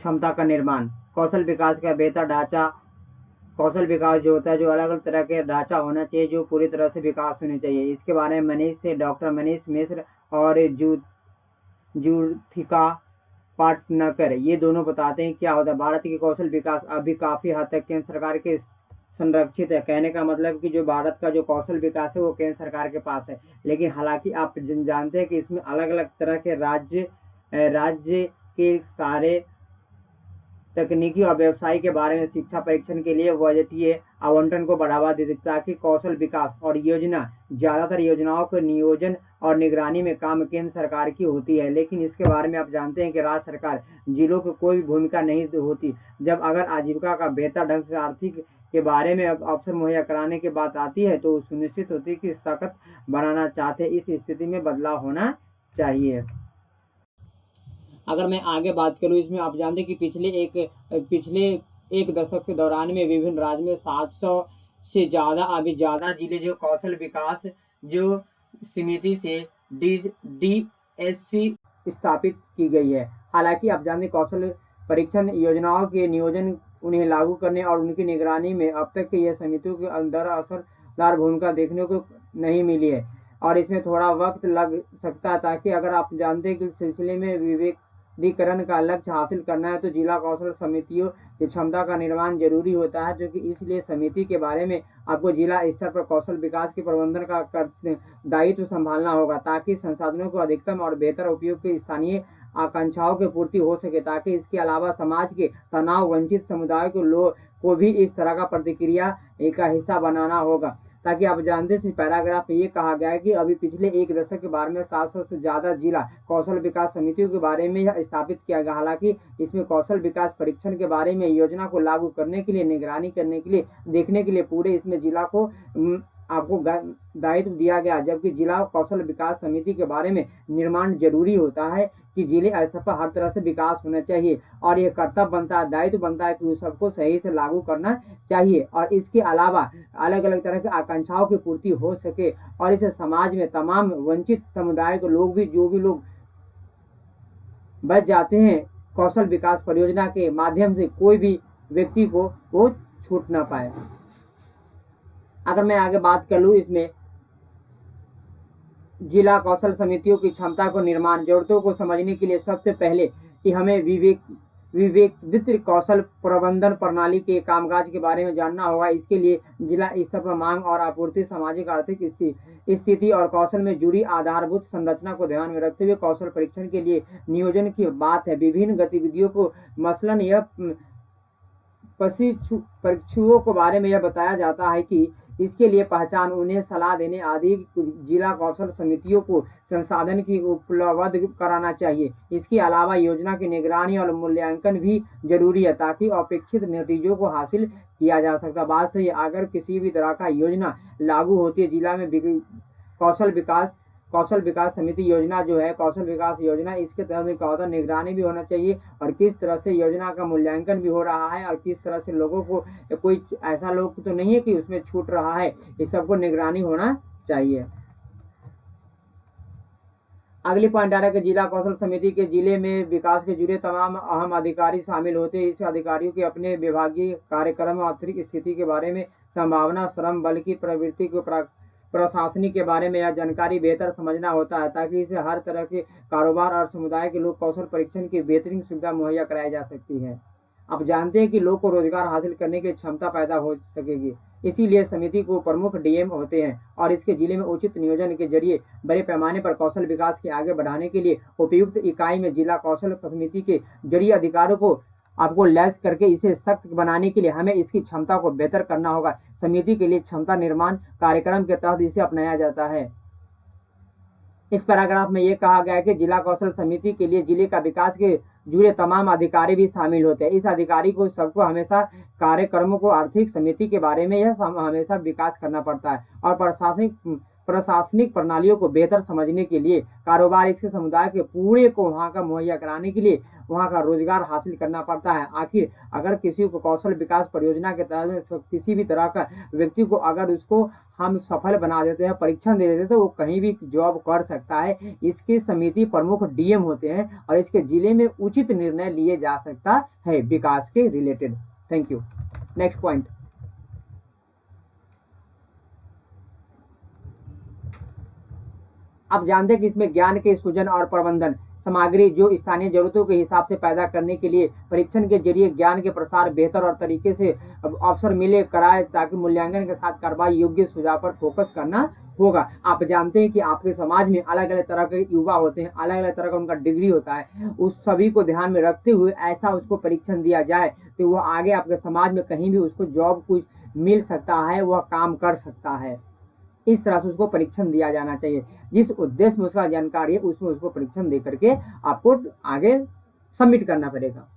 क्षमता का निर्माण। कौशल विकास का बेहतर ढांचा। कौशल विकास जो होता है, जो अलग अलग तरह के ढांचा होना चाहिए जो पूरी तरह से विकास होने चाहिए। इसके बारे में डॉक्टर मनीष मिश्र और जूथिका पाटनकर ये दोनों बताते हैं क्या होता है। भारत की कौशल विकास अभी काफ़ी हद तक केंद्र सरकार के संरक्षित है। कहने का मतलब कि जो भारत का जो कौशल विकास है वो केंद्र सरकार के पास है, लेकिन हालांकि आप जानते हैं कि इसमें अलग अलग तरह के राज्य के सारे तकनीकी और व्यवसाय के बारे में शिक्षा परीक्षण के लिए बजटीय आवंटन को बढ़ावा दे ताकि कौशल विकास और योजना ज़्यादातर योजनाओं के नियोजन और निगरानी में काम केंद्र सरकार की होती है। लेकिन इसके बारे में आप जानते हैं कि राज्य सरकार जिलों की कोई भी भूमिका नहीं होती। जब अगर आजीविका का बेहतर ढंग से आर्थिक के बारे में अवसर मुहैया कराने की बात आती है तो सुनिश्चित होती है कि सख्त बनाना चाहते हैं। इस स्थिति में बदलाव होना चाहिए। अगर मैं आगे बात करूं, इसमें आप जानते हैं कि पिछले एक दशक के दौरान में विभिन्न राज्य में 700 से ज़्यादा जिले जो कौशल विकास जो समिति से DSC स्थापित की गई है। हालांकि आप जानते हैं कौशल परीक्षण योजनाओं के नियोजन, उन्हें लागू करने और उनकी निगरानी में अब तक यह समितियों के अंदर असरदार भूमिका देखने को नहीं मिली है और इसमें थोड़ा वक्त लग सकता है। ताकि अगर आप जानते हैं कि इस सिलसिले में विकेंद्रीकरण का लक्ष्य हासिल करना है तो जिला कौशल समितियों की क्षमता का निर्माण जरूरी होता है, जो कि इसलिए समिति के बारे में आपको जिला स्तर पर कौशल विकास के प्रबंधन का दायित्व संभालना होगा ताकि संसाधनों को अधिकतम और बेहतर उपयोग के स्थानीय आकांक्षाओं की पूर्ति हो सके। ताकि इसके अलावा समाज के तनाव वंचित समुदाय के लोग को भी इस तरह का प्रतिक्रिया का हिस्सा बनाना होगा। ताकि आप जानते हैं इस पैराग्राफ में ये कहा गया है कि अभी पिछले एक दशक के बारे में 700 से ज़्यादा जिला कौशल विकास समितियों के बारे में यह स्थापित किया गया। हालांकि इसमें कौशल विकास परीक्षण के बारे में योजना को लागू करने के लिए, निगरानी करने के लिए, देखने के लिए पूरे इसमें जिला को आपको दायित्व दिया गया, जबकि जिला कौशल विकास समिति के बारे में निर्माण जरूरी होता है कि जिले स्तर पर हर तरह से विकास होना चाहिए और यह कर्तव्य बनता है, दायित्व बनता है कि सबको सही से लागू करना चाहिए और इसके अलावा अलग अलग तरह की आकांक्षाओं की पूर्ति हो सके और इस समाज में तमाम वंचित समुदाय के लोग भी, जो भी लोग बच जाते हैं कौशल विकास परियोजना के माध्यम से, कोई भी व्यक्ति को वो छूट ना पाए। अगर मैं आगे बात कर लूँ, इसमें जिला कौशल समितियों की क्षमता को निर्माण जरूरतों को समझने के लिए सबसे पहले कि हमें विवेकित कौशल प्रबंधन प्रणाली के कामकाज के बारे में जानना होगा। इसके लिए जिला स्तर पर मांग और आपूर्ति, सामाजिक आर्थिक स्थिति और कौशल में जुड़ी आधारभूत संरचना को ध्यान में रखते हुए कौशल परीक्षण के लिए नियोजन की बात है। विभिन्न गतिविधियों को मसलन यह परीक्षुओं के बारे में यह बताया जाता है कि इसके लिए पहचान, उन्हें सलाह देने आदि जिला कौशल समितियों को संसाधन की उपलब्ध कराना चाहिए। इसके अलावा योजना की निगरानी और मूल्यांकन भी जरूरी है ताकि अपेक्षित नतीजों को हासिल किया जा सकता। बात सही, अगर किसी भी तरह का योजना लागू होती है जिला में कौशल विकास समिति योजना जो है कौशल विकास योजना, इसके तहत में क्या होता है, निगरानी भी होना चाहिए और किस तरह से योजना का मूल्यांकन भी हो रहा है और किस तरह से लोगों को, कोई ऐसा लोग तो नहीं है कि उसमें छूट रहा है, इस सबको निगरानी होना चाहिए। अगली पॉइंट आ रहा है कि जिला कौशल समिति के जिले में विकास के जुड़े तमाम अहम अधिकारी शामिल होते हैं। इस अधिकारियों के अपने विभागीय कार्यक्रम और आर्थिक स्थिति के बारे में, संभावना, श्रम बल की प्रवृत्ति को प्रशासनिक के बारे में यह जानकारी बेहतर समझना होता है ताकि इसे हर तरह के कारोबार और समुदाय के लोग कौशल परीक्षण की बेहतरीन सुविधा मुहैया कराई जा सकती है। आप जानते हैं कि लोग को रोजगार हासिल करने की क्षमता पैदा हो सकेगी, इसीलिए समिति को प्रमुख DM होते हैं और इसके जिले में उचित नियोजन के जरिए बड़े पैमाने पर कौशल विकास के आगे बढ़ाने के लिए उपयुक्त इकाई में जिला कौशल समिति के जरिए अधिकारों को आपको लैस करके इसे सख्त बनाने के लिए हमें इसकी क्षमता को बेहतर करना होगा। समिति के लिए क्षमता निर्माण कार्यक्रम के तहत इसे अपनाया जाता है। इस पैराग्राफ में यह कहा गया है कि जिला कौशल समिति के लिए जिले का विकास के जुड़े तमाम अधिकारी भी शामिल होते हैं। इस अधिकारी को सबको हमेशा कार्यक्रमों को, आर्थिक समिति के बारे में यह हमेशा विकास करना पड़ता है और प्रशासनिक प्रशासनिक प्रणालियों को बेहतर समझने के लिए, कारोबार इसके समुदाय के पूरे को वहाँ का मुहैया कराने के लिए वहाँ का रोजगार हासिल करना पड़ता है। आखिर अगर किसी को कौशल विकास परियोजना के तहत किसी भी तरह का व्यक्ति को अगर उसको हम सफल बना देते हैं, परीक्षण दे देते हैं, तो वो कहीं भी जॉब कर सकता है। इसकी समिति प्रमुख डीएम होते हैं और इसके जिले में उचित निर्णय लिए जा सकता है विकास के related. Thank you. Next point, आप जानते हैं कि इसमें ज्ञान के सृजन और प्रबंधन सामग्री जो स्थानीय जरूरतों के हिसाब से पैदा करने के लिए परीक्षण के जरिए ज्ञान के प्रसार बेहतर और तरीके से अवसर मिले कराए, ताकि मूल्यांकन के साथ कार्रवाई योग्य सुझाव पर फोकस करना होगा। आप जानते हैं कि आपके समाज में अलग अलग तरह के युवा होते हैं, अलग अलग तरह का उनका डिग्री होता है। उस सभी को ध्यान में रखते हुए ऐसा उसको परीक्षण दिया जाए तो वह आगे आपके समाज में कहीं भी उसको जॉब कुछ मिल सकता है, वह काम कर सकता है। इस तरह से उसको परीक्षण दिया जाना चाहिए। जिस उद्देश्य में उसका जानकारी है उसमें उसको परीक्षण दे करके आपको आगे सबमिट करना पड़ेगा।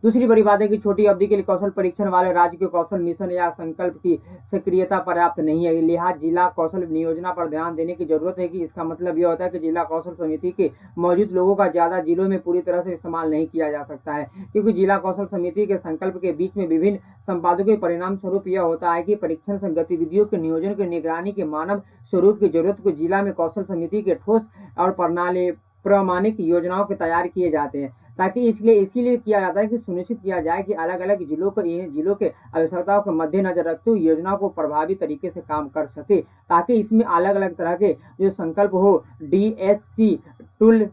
दूसरी बड़ी बात है कि छोटी अवधि के लिए कौशल परीक्षण वाले राज्य के कौशल मिशन या संकल्प की सक्रियता पर्याप्त नहीं है। लिहाजा जिला कौशल नियोजना पर ध्यान देने की जरूरत है कि इसका मतलब यह होता है कि जिला कौशल समिति के मौजूद लोगों का ज्यादा जिलों में पूरी तरह से इस्तेमाल नहीं किया जा सकता है, क्योंकि जिला कौशल समिति के संकल्प के बीच में विभिन्न संपादकों के परिणाम स्वरूप यह होता है कि परीक्षण गतिविधियों के नियोजन की निगरानी के मानव स्वरूप की जरूरत को जिला में कौशल समिति के ठोस और प्रणाली प्रमाणिक योजनाओं के तैयार किए जाते हैं, ताकि इसीलिए किया जाता है कि सुनिश्चित किया जाए कि अलग अलग जिलों के आवश्यकताओं को मद्देनजर रखते हुए योजना को प्रभावी तरीके से काम कर सके, ताकि इसमें अलग अलग तरह के जो संकल्प हो DSC टूल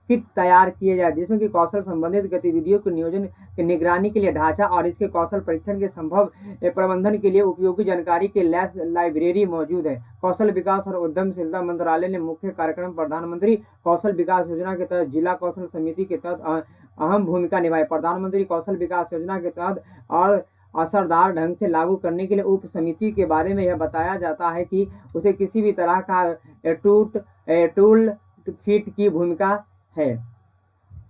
किट तैयार किए जाए, जिसमें कि कौशल संबंधित गतिविधियों के नियोजन के निगरानी के लिए ढांचा और इसके कौशल परीक्षण के संभव प्रबंधन के लिए उपयोगी जानकारी के लैस लाइब्रेरी मौजूद है। कौशल विकास और उद्यमशीलता मंत्रालय ने मुख्य कार्यक्रम प्रधानमंत्री कौशल विकास योजना के तहत जिला कौशल समिति के तहत अहम भूमिका निभाई। प्रधानमंत्री कौशल विकास योजना के तहत और असरदार ढंग से लागू करने के लिए उप समिति के बारे में यह बताया जाता है कि उसे किसी भी तरह का टूल फिट की भूमिका है।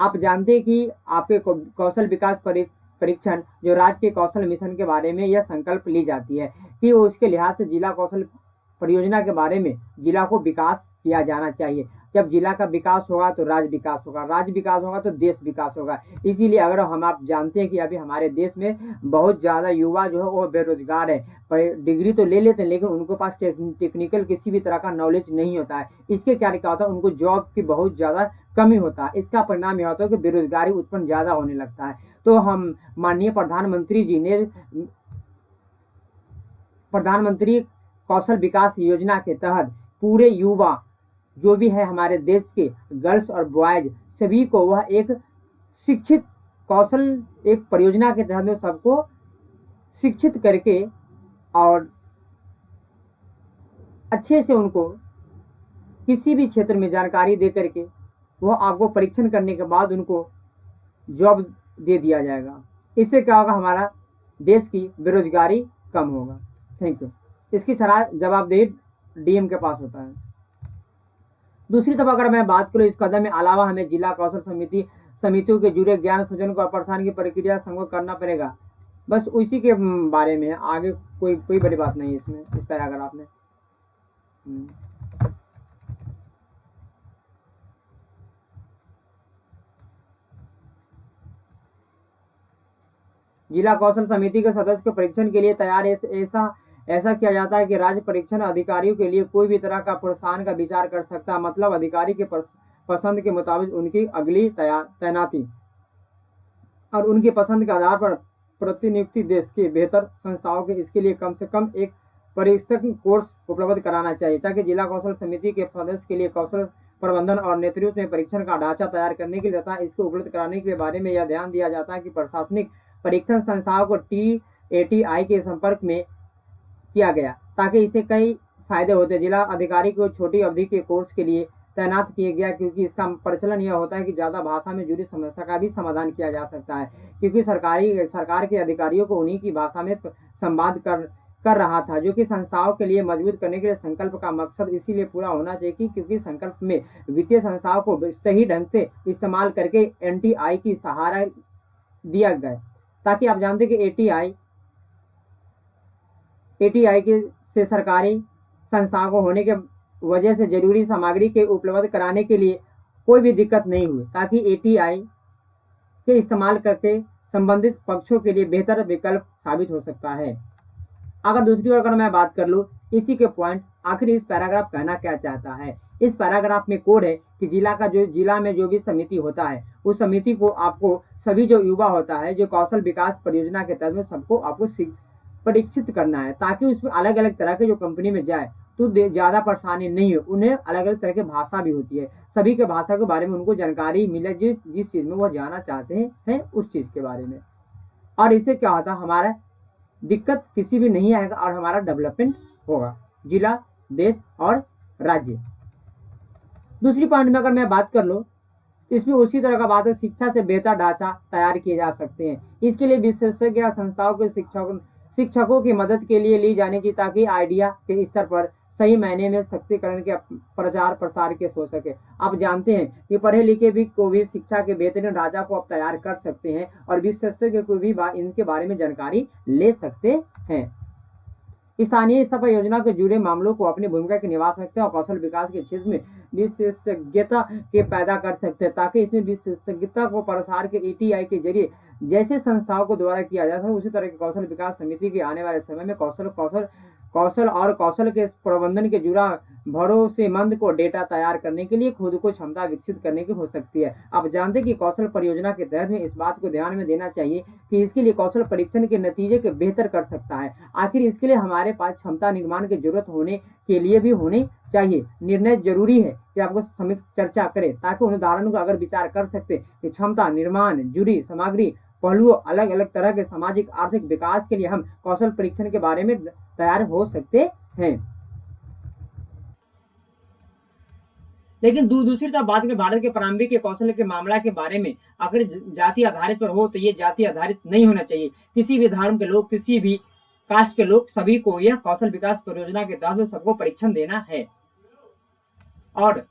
आप जानते हैं कि आपके कौशल विकास परीक्षण जो राज्य के कौशल मिशन के बारे में यह संकल्प ली जाती है कि वो उसके लिहाज से जिला कौशल परियोजना के बारे में जिला को विकास किया जाना चाहिए। जब जिला का विकास होगा तो राज्य विकास होगा, राज्य विकास होगा तो देश विकास होगा। इसीलिए अगर हम आप जानते हैं कि अभी हमारे देश में बहुत ज़्यादा युवा जो है वो बेरोजगार है, पर डिग्री तो ले लेते हैं लेकिन उनके पास टेक्निकल किसी भी तरह का नॉलेज नहीं होता है। इसके क्या होता है, उनको जॉब की बहुत ज़्यादा कमी होता है। इसका परिणाम यह होता है कि बेरोजगारी उत्पन्न ज़्यादा होने लगता है। तो हम माननीय प्रधानमंत्री जी ने प्रधानमंत्री कौशल विकास योजना के तहत पूरे युवा जो भी है हमारे देश के गर्ल्स और बॉयज सभी को वह एक शिक्षित कौशल एक परियोजना के तहत में सबको शिक्षित करके और अच्छे से उनको किसी भी क्षेत्र में जानकारी दे करके वह आपको परीक्षण करने के बाद उनको जॉब दे दिया जाएगा। इससे क्या होगा, हमारा देश की बेरोजगारी कम होगा। Thank you. इसकी जवाबदेही डीएम के पास होता है। दूसरी तरफ अगर मैं बात करूँ, इस कदम में अलावा हमें जिला कौशल समितियों के जुड़े ज्ञान सृजन को प्रसारण की प्रक्रिया संभव करना पड़ेगा। बस उसी के बारे में है, आगे कोई बड़ी बात नहीं इसमें, इस पैराग्राफ में। जिला कौशल समिति के सदस्य को परीक्षण के लिए तैयार ऐसा किया जाता है कि राज्य परीक्षण अधिकारियों के लिए कोई भी तरह का प्रोत्साहन का विचार कर सकता है। मतलब अधिकारी के पसंद के मुताबिक उनकी अगली तैनाती और उनकी पसंद के आधार पर प्रतिनियुक्ति देश के बेहतर संस्थाओं के इसके लिए कम से कम एक प्रशिक्षण कोर्स उपलब्ध कराना चाहिए, ताकि जिला कौशल समिति के सदस्य के लिए कौशल प्रबंधन और नेतृत्व में परीक्षण का ढांचा तैयार करने के लिए तथा इसको उपलब्ध कराने के बारे में यह ध्यान दिया जाता है कि प्रशासनिक परीक्षण संस्थाओं को TATI के संपर्क में किया गया, ताकि इससे कई फायदे होते हैं। जिला अधिकारी को छोटी अवधि के कोर्स के लिए तैनात किया गया, क्योंकि इसका प्रचलन यह होता है कि ज़्यादा भाषा में जुड़ी समस्या का भी समाधान किया जा सकता है, क्योंकि सरकार के अधिकारियों को उन्हीं की भाषा में संवाद कर रहा था, जो कि संस्थाओं के लिए मजबूत करने के लिए संकल्प का मकसद इसीलिए पूरा होना चाहिए क्योंकि संकल्प में वित्तीय संस्थाओं को सही ढंग से इस्तेमाल करके NTI की सहारा दिया गया, ताकि आप जानते कि ATI एटीआई के से सरकारी संस्थाओं को होने के वजह से जरूरी सामग्री के उपलब्ध कराने के लिए कोई भी दिक्कत नहीं हुई, ताकि एटीआई के इस्तेमाल करके संबंधित पक्षों के लिए बेहतर विकल्प साबित हो सकता है। अगर दूसरी ओर अगर मैं बात कर लूँ इसी के पॉइंट, आखिर इस पैराग्राफ कहना क्या चाहता है। इस पैराग्राफ में कोर है कि जिला में जो भी समिति होता है उस समिति को आपको सभी जो युवा होता है जो कौशल विकास परियोजना के तहत में सबको आपको परीक्षित करना है, ताकि उसमें अलग अलग तरह के जो कंपनी में जाए तो ज़्यादा परेशानी नहीं हो। उन्हें अलग अलग तरह की भाषा भी होती है, सभी के भाषा के बारे में उनको जानकारी मिले जिस चीज़ में वह जाना चाहते हैं उस चीज़ के बारे में। और इससे क्या होता है, हमारा दिक्कत किसी भी नहीं आएगा और हमारा डेवलपमेंट होगा, जिला, देश और राज्य। दूसरी पॉइंट में अगर मैं बात कर लूँ इसमें उसी तरह का बात है, शिक्षा से बेहतर ढांचा तैयार किए जा सकते हैं। इसके लिए विशेषज्ञ संस्थाओं के शिक्षकों की मदद के लिए ली जानी चाहिए, ताकि आइडिया के स्तर पर सही मायने में शक्तिकरण के प्रचार प्रसार के हो सके। आप जानते हैं कि पढ़े लिखे भी को भी शिक्षा के बेहतरीन ढांचा को आप तैयार कर सकते हैं और विशेषज्ञ को भी इनके बारे में जानकारी ले सकते हैं। स्थानीय स्तर पर योजना के जुड़े मामलों को अपनी भूमिका के निभा सकते हैं और कौशल विकास के क्षेत्र में विशेषज्ञता के पैदा कर सकते हैं, ताकि इसमें विशेषज्ञता को प्रसार के एटीआई के जरिए जैसे संस्थाओं को द्वारा किया जाता है उसी तरह की कौशल विकास समिति के आने वाले समय में कौशल के प्रबंधन के जुड़ा भरोसेमंद को डेटा तैयार करने के लिए खुद को क्षमता विकसित करने की हो सकती है। आप जानते हैं कि कौशल परियोजना के तहत में इस बात को ध्यान में देना चाहिए कि इसके लिए कौशल परीक्षण के नतीजे के बेहतर कर सकता है। आखिर इसके लिए हमारे पास क्षमता निर्माण की जरूरत होने के लिए भी होनी चाहिए। निर्णय जरूरी है कि आपको समीक्षा चर्चा करें, ताकि उन उदाहरणों को अगर विचार कर सकते कि क्षमता निर्माण जुड़ी सामग्री पहलुओं अलग अलग तरह के सामाजिक आर्थिक विकास के लिए हम कौशल परीक्षण के बारे में तैयार हो सकते हैं। लेकिन दूसरी तरफ बात करें भारत के प्रारंभिक के कौशल के मामला के बारे में, अगर जाति आधारित पर हो तो ये जाति आधारित नहीं होना चाहिए। किसी भी धर्म के लोग, किसी भी कास्ट के लोग, सभी को यह कौशल विकास परियोजना के तहत सबको परीक्षण देना है। और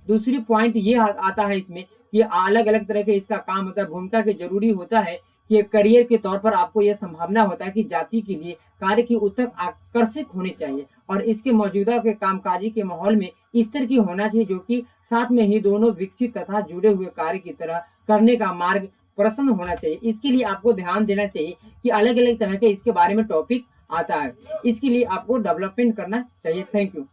दूसरी पॉइंट ये आता है इसमें कि अलग अलग तरह के इसका काम होता है, भूमिका के जरूरी होता है कि करियर के तौर पर आपको यह संभावना होता है कि जाति के लिए कार्य की उत्तक आकर्षक होनी चाहिए और इसके मौजूदा के कामकाजी के माहौल में इस तरह की होना चाहिए जो कि साथ में ही दोनों विकसित तथा जुड़े हुए कार्य की तरह करने का मार्ग प्रसन्न होना चाहिए। इसके लिए आपको ध्यान देना चाहिए कि अलग अलग तरह के इसके बारे में टॉपिक आता है, इसके लिए आपको डेवलपमेंट करना चाहिए। Thank you.